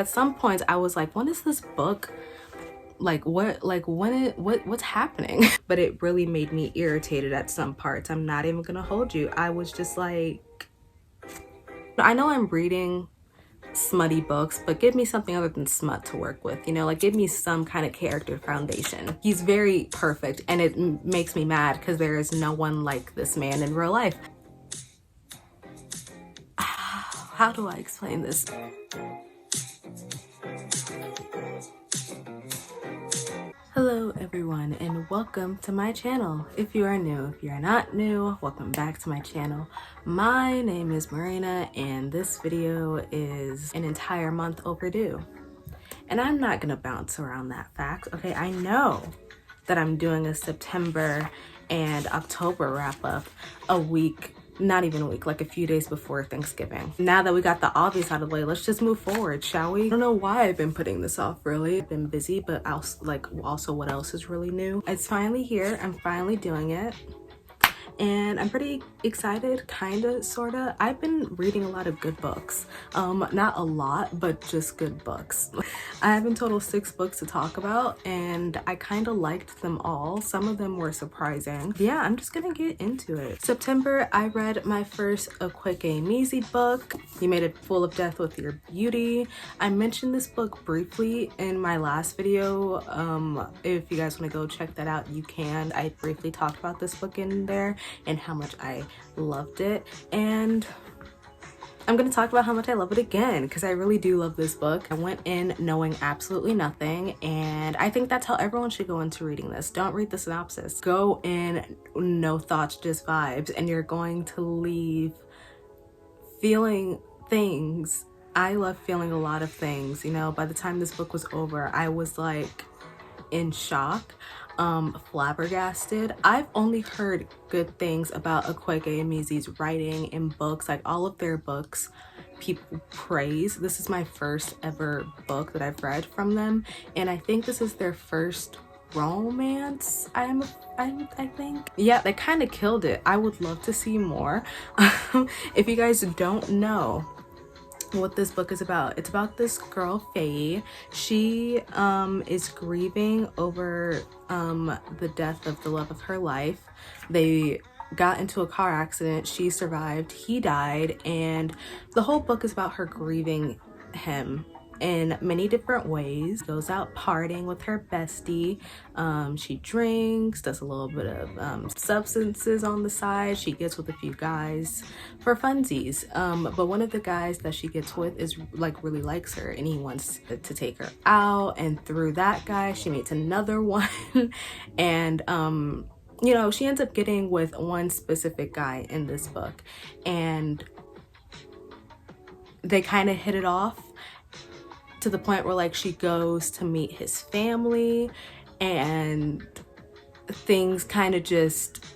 At some points I was like, when is this book, like what's happening? But it really made me irritated at some parts. I'm not even gonna hold you. I was just like, I know I'm reading smutty books, but give me something other than smut to work with, you know, like give me some kind of character foundation. He's very perfect, and it makes me mad because there is no one like this man in real life. How do I explain this? Hello everyone, and welcome to my channel. If you are new, if you are not new, welcome back to my channel. My name is Marina, and this video is an entire month overdue. And I'm not gonna bounce around that fact, okay? I know that I'm doing a September and October wrap up a week, not even a week, like a few days before Thanksgiving. Now that we got the obvious out of the way, let's just move forward, shall we? I don't know why I've been putting this off, really. I've been busy, but also what else is really new? It's finally here, I'm finally doing it. And I'm pretty excited, kinda, sorta. I've been reading a lot of good books. Not a lot, but just good books. I have in total 6 books to talk about, and I kinda liked them all. Some of them were surprising. Yeah, I'm just gonna get into it. September, I read my first Icebreaker book, You Made a Fool of Death with Your Beauty. I mentioned this book briefly in my last video. If you guys wanna go check that out, you can. I briefly talked about this book in there and how much I loved it, and I'm gonna talk about how much I love it again because I really do love this book. I went in knowing absolutely nothing, and I think that's how everyone should go into reading this. Don't read the synopsis. Go in, no thoughts, just vibes, and you're going to leave feeling things. I love feeling a lot of things, you know. By the time this book was over, I was like in shock, flabbergasted. I've only heard good things about Icebreaker's writing and books. Like all of their books people praise. This is my first ever book that I've read from them, and I think this is their first romance. I think. Yeah, they kind of killed it. I would love to see more. If you guys don't know what this book is about, it's about this girl, Faye. She is grieving over the death of the love of her life. They got into a car accident, she survived, he died, and the whole book is about her grieving him in many different ways. Goes out partying with her bestie. She drinks, does a little bit of substances on the side. She gets with a few guys for funsies. But one of the guys that she gets with is like really likes her, and he wants to take her out. And through that guy, she meets another one, and you know, she ends up getting with one specific guy in this book, and they kind of hit it off to the point where like she goes to meet his family, and things kind of just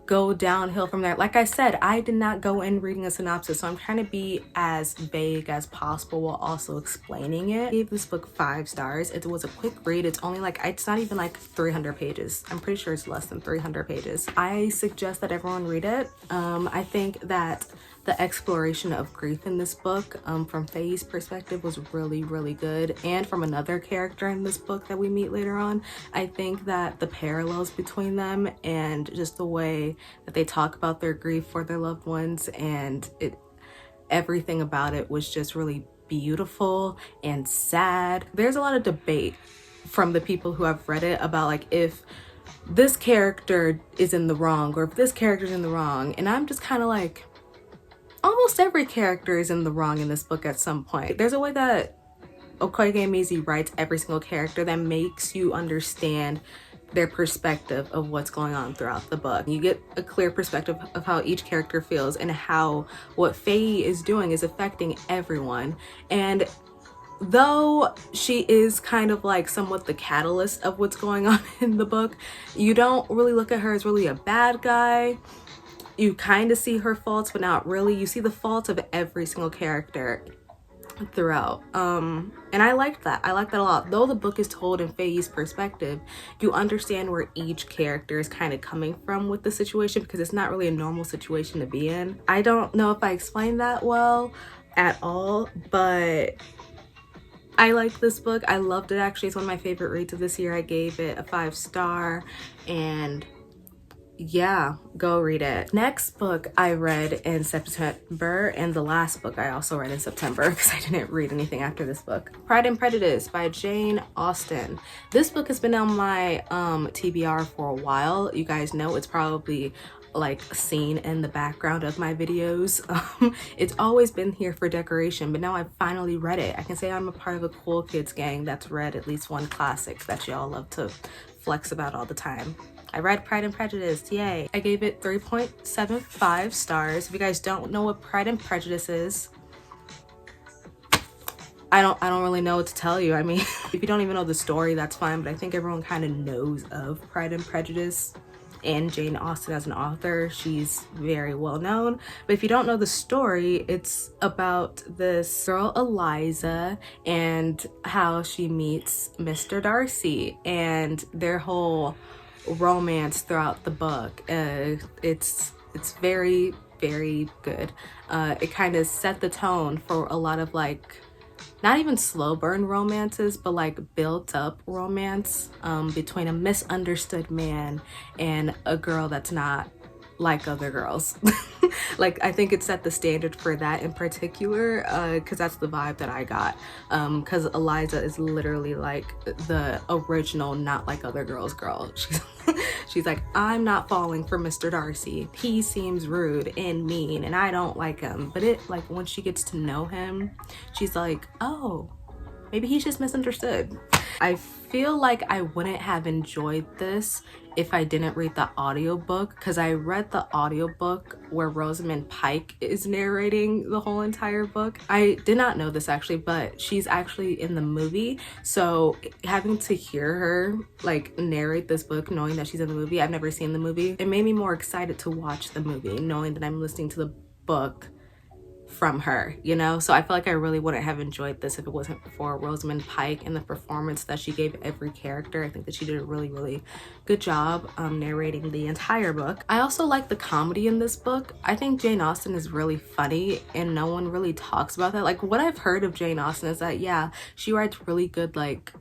go downhill from there. Like I said, I did not go in reading a synopsis, so I'm trying to be as vague as possible while also explaining it. I gave this book 5 stars. It was a quick read. It's only like, it's not even like 300 pages. I'm pretty sure it's less than 300 pages. I suggest that everyone read it. I think that the exploration of grief in this book, from Faye's perspective, was really, really good. And from another character in this book that we meet later on, I think that the parallels between them and just the way that they talk about their grief for their loved ones, and everything about it was just really beautiful and sad. There's a lot of debate from the people who have read it about like if this character is in the wrong or if this character's in the wrong, and I'm just kind of like, almost every character is in the wrong in this book at some point. There's a way that Icebreaker writes every single character that makes you understand their perspective of what's going on throughout the book. You get a clear perspective of how each character feels and how what Faye is doing is affecting everyone. And though she is kind of like somewhat the catalyst of what's going on in the book, you don't really look at her as really a bad guy. You kind of see her faults, but not really. You see the faults of every single character throughout. And I liked that. I liked that a lot. Though the book is told in Faye's perspective, you understand where each character is kind of coming from with the situation, because it's not really a normal situation to be in. I don't know if I explained that well at all, but I like this book. I loved it actually. It's one of my favorite reads of this year. I gave it a 5-star, and yeah, go read it. Next book I read in September, and the last book I also read in September because I didn't read anything after this book. Pride and Prejudice by Jane Austen. This book has been on my TBR for a while. You guys know it's probably like seen in the background of my videos. It's always been here for decoration, but now I've finally read it. I can say I'm a part of a cool kids gang that's read at least one classic that y'all love to flex about all the time. I read Pride and Prejudice, yay. I gave it 3.75 stars. If you guys don't know what Pride and Prejudice is, I don't really know what to tell you. I mean, if you don't even know the story, that's fine, but I think everyone kind of knows of Pride and Prejudice and Jane Austen as an author. She's very well known. But if you don't know the story, it's about this girl Eliza and how she meets Mr. Darcy and their whole romance throughout the book. It's very, very good. It kind of set the tone for a lot of like, not even slow burn romances, but like built up romance between a misunderstood man and a girl that's not like other girls. Like, I think it set the standard for that in particular, because that's the vibe that I got, because Eliza is literally like the original not like other girls girl. She's like, I'm not falling for Mr. Darcy. He seems rude and mean and I don't like him. But it, like, when she gets to know him, she's like, oh, maybe he's just misunderstood. I feel like I wouldn't have enjoyed this if I didn't read the audiobook, because I read the audiobook where Rosamund Pike is narrating the whole entire book. I did not know this actually, but she's actually in the movie. So having to hear her like narrate this book, knowing that she's in the movie, I've never seen the movie, it made me more excited to watch the movie, knowing that I'm listening to the book from her, you know? So I feel like I really wouldn't have enjoyed this if it wasn't for Rosamund Pike and the performance that she gave every character. I think that she did a really, really good job narrating the entire book. I also like the comedy in this book. I think Jane Austen is really funny and no one really talks about that. Like, what I've heard of Jane Austen is that, yeah, she writes really good like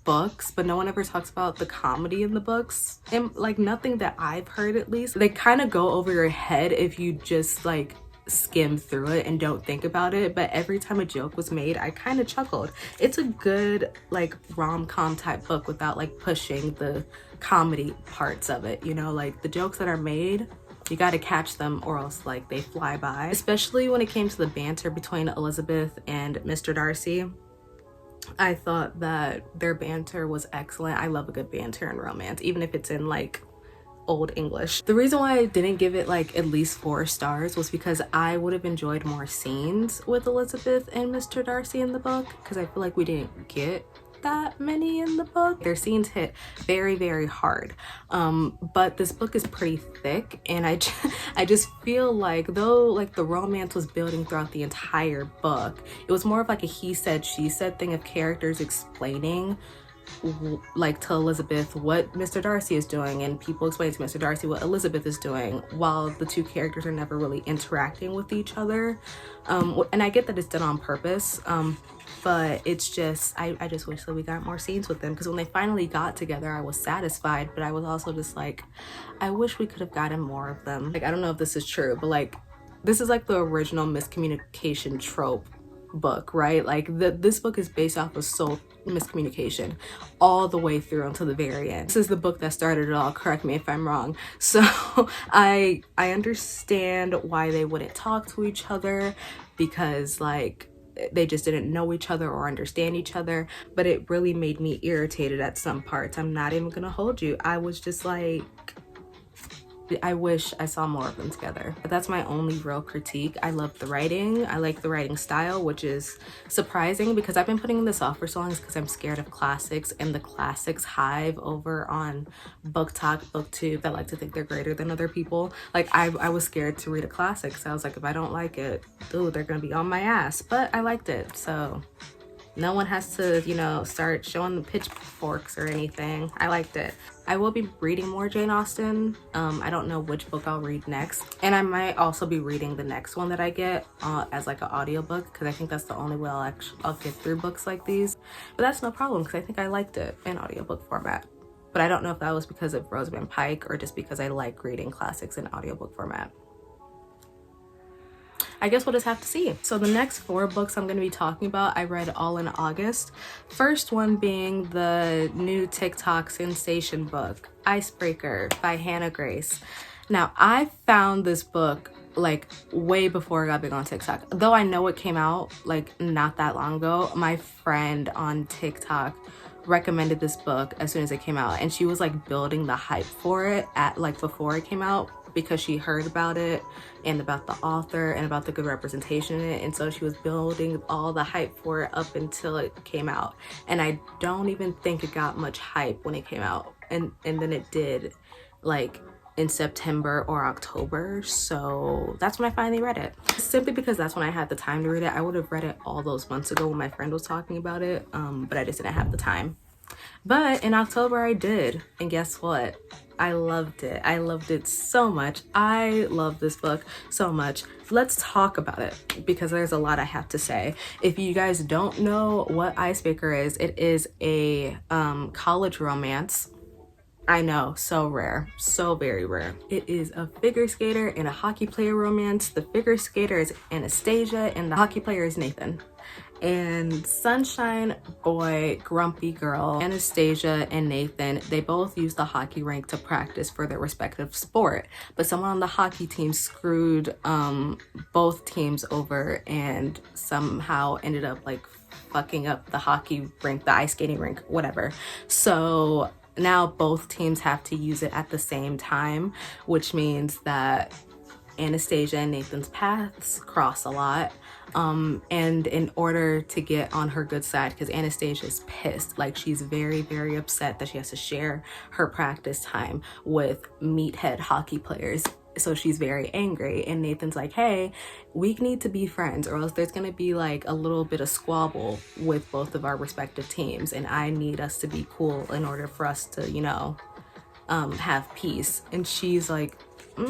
books, but no one ever talks about the comedy in the books, and like nothing that I've heard, at least. They kind of go over your head if you just like skim through it and don't think about it, but every time a joke was made, I kind of chuckled. It's a good like rom-com type book without like pushing the comedy parts of it, you know? Like, the jokes that are made, you got to catch them or else like they fly by. Especially when it came to the banter between Elizabeth and Mr. Darcy, I thought that their banter was excellent. I love a good banter in romance, even if it's in like Old English. The reason why I didn't give it like at least 4 stars was because I would have enjoyed more scenes with Elizabeth and Mr. Darcy in the book, because I feel like we didn't get that many in the book. Their scenes hit very, very hard, but this book is pretty thick, and I just feel like, though like the romance was building throughout the entire book, it was more of like a he said she said thing of characters explaining like to Elizabeth what Mr. Darcy is doing, and people explain to Mr. Darcy what Elizabeth is doing, while the two characters are never really interacting with each other. And I get that it's done on purpose, but it's just, I just wish that we got more scenes with them, because when they finally got together, I was satisfied, but I was also just like, I wish we could have gotten more of them. Like, I don't know if this is true, but like, this is like the original miscommunication trope book, right? Like, this book is based off of soul miscommunication all the way through until the very end. This is the book that started it all, correct me if I'm wrong. So I understand why they wouldn't talk to each other, because like they just didn't know each other or understand each other, but it really made me irritated at some parts. I'm not even gonna hold you. I was just like, I wish I saw more of them together. But that's my only real critique. I love the writing. I like the writing style, which is surprising because I've been putting this off for so long because I'm scared of classics and the classics hive over on BookTok, BookTube that like to think they're greater than other people. Like, I was scared to read a classic, so I was like, if I don't like it, ooh, they're gonna be on my ass. But I liked it, so No one has to, you know, start showing the pitchforks or anything. I liked it. I will be reading more Jane Austen. I don't know which book I'll read next. And I might also be reading the next one that I get as like an audiobook, because I think that's the only way I'll get through books like these. But that's no problem, because I think I liked it in audiobook format. But I don't know if that was because of Rosamund Pike or just because I like reading classics in audiobook format. I guess we'll just have to see. So the next 4 books I'm going to be talking about, I read all in August. First one being the new TikTok sensation book, Icebreaker by Hannah Grace. Now, I found this book like way before I got big on TikTok. Though I know it came out like not that long ago, my friend on TikTok recommended this book as soon as it came out, and she was like building the hype for it at like before it came out, because she heard about it and about the author and about the good representation in it, and so she was building all the hype for it up until it came out. And I don't even think it got much hype when it came out, and then it did, like in September or October. So that's when I finally read it, simply because that's when I had the time to read it. I would have read it all those months ago when my friend was talking about it, but I just didn't have the time. But in October I did, and guess what? I loved it. I loved it so much. I love this book so much. Let's talk about it, because there's a lot I have to say. If you guys don't know what Icebreaker is, it is a college romance. I know, so rare, so very rare. It is a figure skater and a hockey player romance. The figure skater is Anastasia and the hockey player is Nathan. And sunshine boy, grumpy girl, Anastasia and Nathan, they both use the hockey rink to practice for their respective sport. But someone on the hockey team screwed both teams over and somehow ended up like fucking up the hockey rink, the ice skating rink, whatever. So now both teams have to use it at the same time, which means that Anastasia and Nathan's paths cross a lot. And in order to get on her good side, because Anastasia's pissed, like she's very, very upset that she has to share her practice time with meathead hockey players. So she's very angry, and Nathan's like, hey, we need to be friends, or else there's gonna be like a little bit of squabble with both of our respective teams, and I need us to be cool in order for us to, you know, have peace. And she's like, I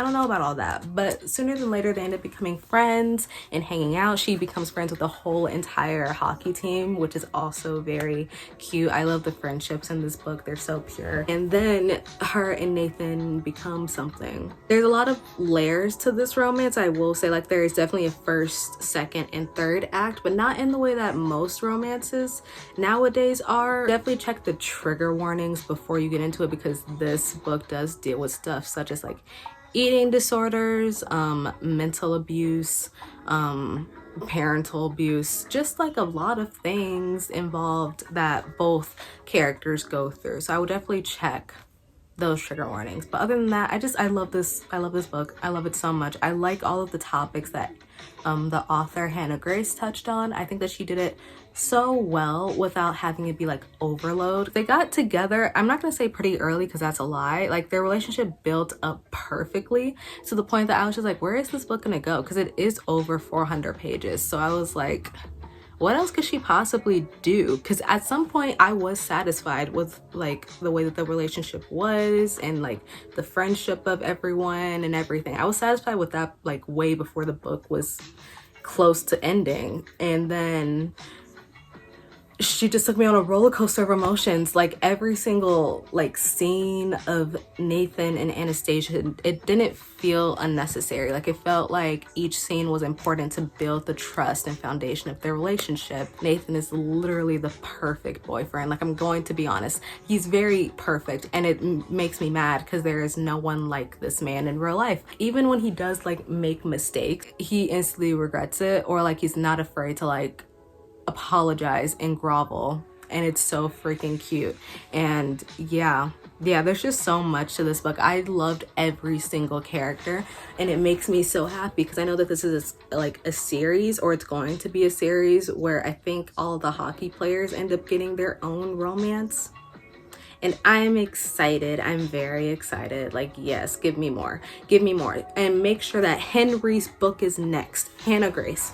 don't know about all that. But sooner than later, they end up becoming friends and hanging out. She becomes friends with the whole entire hockey team, which is also very cute. I love the friendships in this book. They're so pure. And then her and Nathan become something. There's a lot of layers to this romance, I will say. Like, there is definitely a first, second, and third act, but not in the way that most romances nowadays are. Definitely check the trigger warnings before you get into it, because this book does deal with stuff such as like eating disorders, mental abuse, parental abuse, just like a lot of things involved that both characters go through. So I would definitely check those trigger warnings. But other than that, I love this book. I love it so much. I like all of the topics that the author Hannah Grace touched on. I think that she did it so well without having it be like overload. They got together, I'm not gonna say pretty early because that's a lie. Like, their relationship built up perfectly to the point that I was just like, where is this book gonna go? Because it is over 400 pages. So I was like, what else could she possibly do? Because at some point I was satisfied with like the way that the relationship was and like the friendship of everyone and everything. I was satisfied with that like way before the book was close to ending. And then she just took me on a roller coaster of emotions. Like, every single like scene of Nathan and Anastasia, it didn't feel unnecessary. Like, it felt like each scene was important to build the trust and foundation of their relationship. Nathan is literally the perfect boyfriend. Like, I'm going to be honest, he's very perfect, and it makes me mad because there is no one like this man in real life. Even when he does like make mistakes, he instantly regrets it, or like he's not afraid to like apologize and grovel, and it's so freaking cute. And yeah, there's just so much to this book. I loved every single character, and it makes me so happy because I know that this is like a series, or it's going to be a series, where I think all the hockey players end up getting their own romance. And I'm excited. I'm very excited. Like, yes, give me more, and make sure that Henry's book is next. Hannah Grace.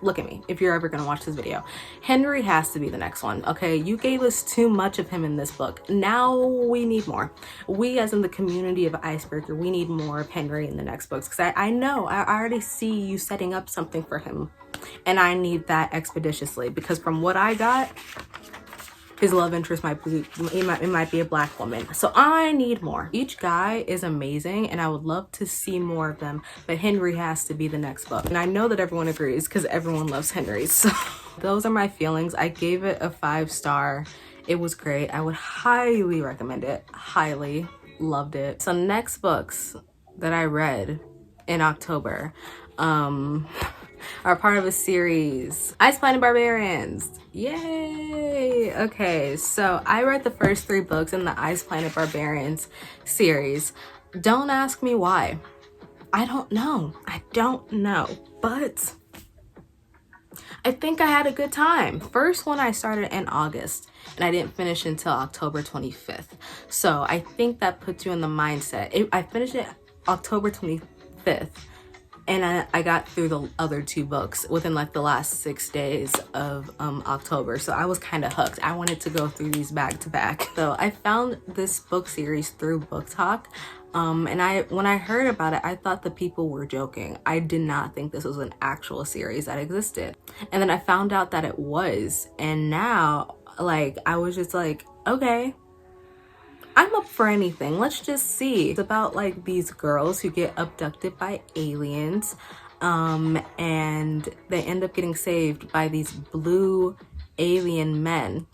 look at me if you're ever gonna watch this video. Henry has to be the next one, okay? You gave us too much of him in this book. Now we need more. We, as in the community of Icebreaker, we need more of Henry in the next books, because I know, I already see you setting up something for him, and I need that expeditiously, because from what I got, his love interest might be a black woman. So I need more. Each guy is amazing and I would love to see more of them, but Henry has to be the next book. And I know that everyone agrees because everyone loves Henry. So those are my feelings. I gave it a 5-star. It was great. I would highly recommend it. Highly loved it. So next books that I read in October are part of a series, Ice Planet Barbarians. Yay! Okay, so I read the first 3 books in the Ice Planet Barbarians series. Don't ask me why. I don't know. But I think I had a good time. First one I started in August and I didn't finish until October 25th. So I think that puts you in the mindset. I finished it October 25th. And I got through the other 2 books within like the last 6 days of October. So I was kind of hooked. I wanted to go through these back to back. So I found this book series through Book Talk. And when I heard about it, I thought the people were joking. I did not think this was an actual series that existed. And then I found out that it was. And now, like, I was just like, okay, I'm up for anything. Let's just see. It's about like these girls who get abducted by aliens and they end up getting saved by these blue alien men.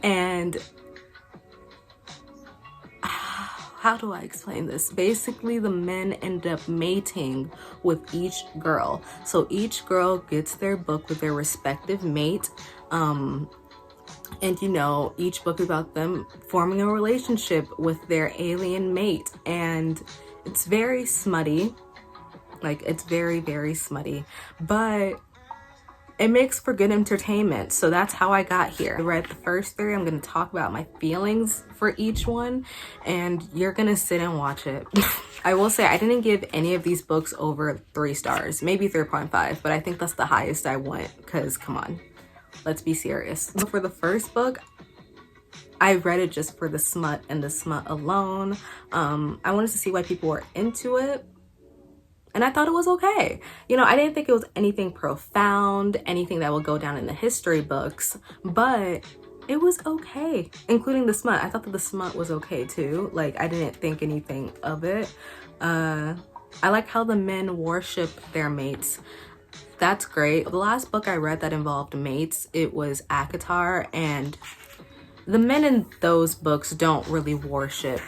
And how do I explain this? Basically, the men end up mating with each girl. So each girl gets their book with their respective mate. And you know, each book is about them forming a relationship with their alien mate, and it's very smutty. Like, it's very, very smutty, but it makes for good entertainment. So that's how I got here. I read the first 3. I'm going to talk about my feelings for each one, and you're going to sit and watch it. I will say I didn't give any of these books over 3 stars, maybe 3.5, but I think that's the highest I went, because come on. Let's be serious. So for the first book, I read it just for the smut and the smut alone. I wanted to see why people were into it, and I thought it was okay. You know, I didn't think it was anything profound, anything that will go down in the history books, but it was okay, including the smut. I thought that the smut was okay too. Like, I didn't think anything of it. I like how the men worship their mates. That's great. The last book I read that involved mates, it was Akatar, and the men in those books don't really worship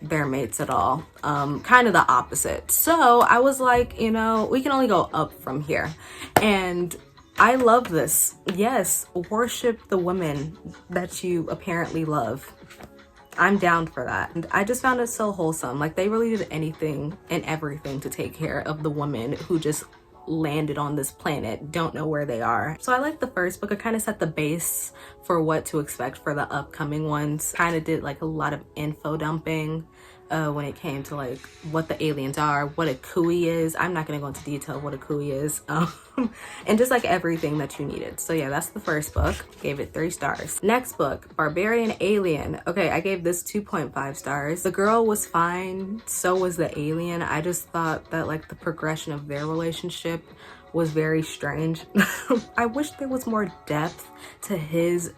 their mates at all. Kind of the opposite. So I was like, you know, we can only go up from here. And I love this. Yes, worship the women that you apparently love. I'm down for that. And I just found it so wholesome. Like, they really did anything and everything to take care of the women who just landed on this planet, don't know where they are. So I like the first book. I kind of set the base for what to expect for the upcoming ones. Kind of did like a lot of info dumping when it came to like what the aliens are, what a Kui is. I'm not gonna go into detail what a Kui is, and just like everything that you needed. So yeah, that's the first book. Gave it 3 stars. Next book, Barbarian Alien. Okay, I gave this 2.5 stars. The girl was fine, so was the alien. I just thought that like the progression of their relationship was very strange. I wish there was more depth to his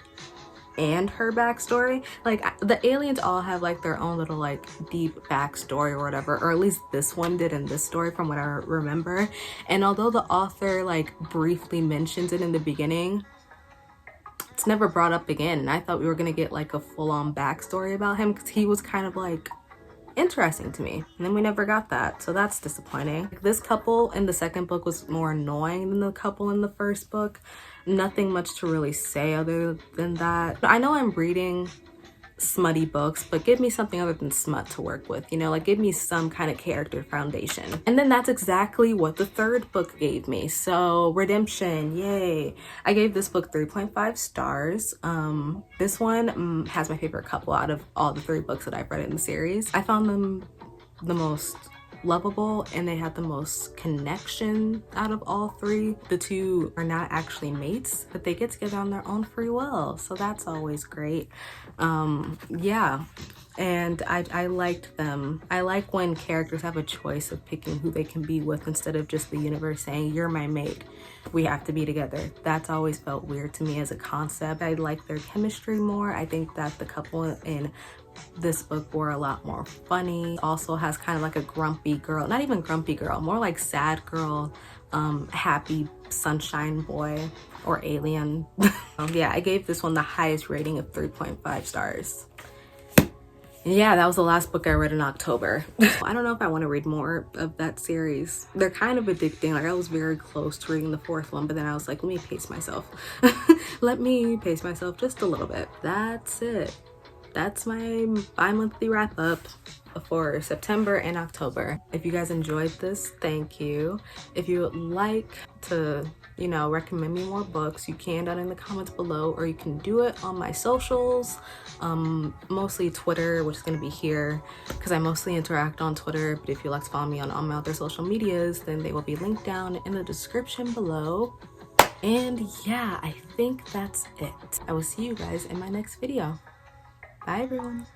and her backstory. Like, the aliens all have like their own little like deep backstory or whatever, or at least this one did in this story from what I remember. And although the author like briefly mentions it in the beginning, it's never brought up again. And I thought we were gonna get like a full-on backstory about him, because he was kind of like interesting to me, and then we never got that, so that's disappointing. This couple in the second book was more annoying than the couple in the first book. Nothing much to really say other than that. I know I'm reading smutty books, but give me something other than smut to work with, you know, like give me some kind of character foundation. And then that's exactly what the third book gave me. So redemption, yay. I gave this book 3.5 stars. This one has my favorite couple out of all the 3 books that I've read in the series. I found them the most lovable and they had the most connection out of all three. The two are not actually mates, but they get together on their own free will, so that's always great. Yeah, and I liked them. I like when characters have a choice of picking who they can be with instead of just the universe saying, you're my mate, we have to be together. That's always felt weird to me as a concept. I like their chemistry more. I think that the couple in this book were a lot more funny. Also has kind of like a grumpy girl, not even grumpy girl, more like sad girl, happy sunshine boy or alien. Yeah, I gave this one the highest rating of 3.5 stars. Yeah, that was the last book I read in October. I don't know if I want to read more of that series. They're kind of addicting. Like, I was very close to reading the fourth one, but then I was like, let me pace myself. Let me pace myself just a little bit. That's it. That's my bi-monthly wrap up for September and October. If you guys enjoyed this, thank you. If you would like to, you know, recommend me more books, you can down in the comments below, or you can do it on my socials, mostly Twitter, which is going to be here because I mostly interact on Twitter. But if you'd like to follow me on all my other social medias, then they will be linked down in the description below. And yeah, I think that's it. I will see you guys in my next video. Bye everyone.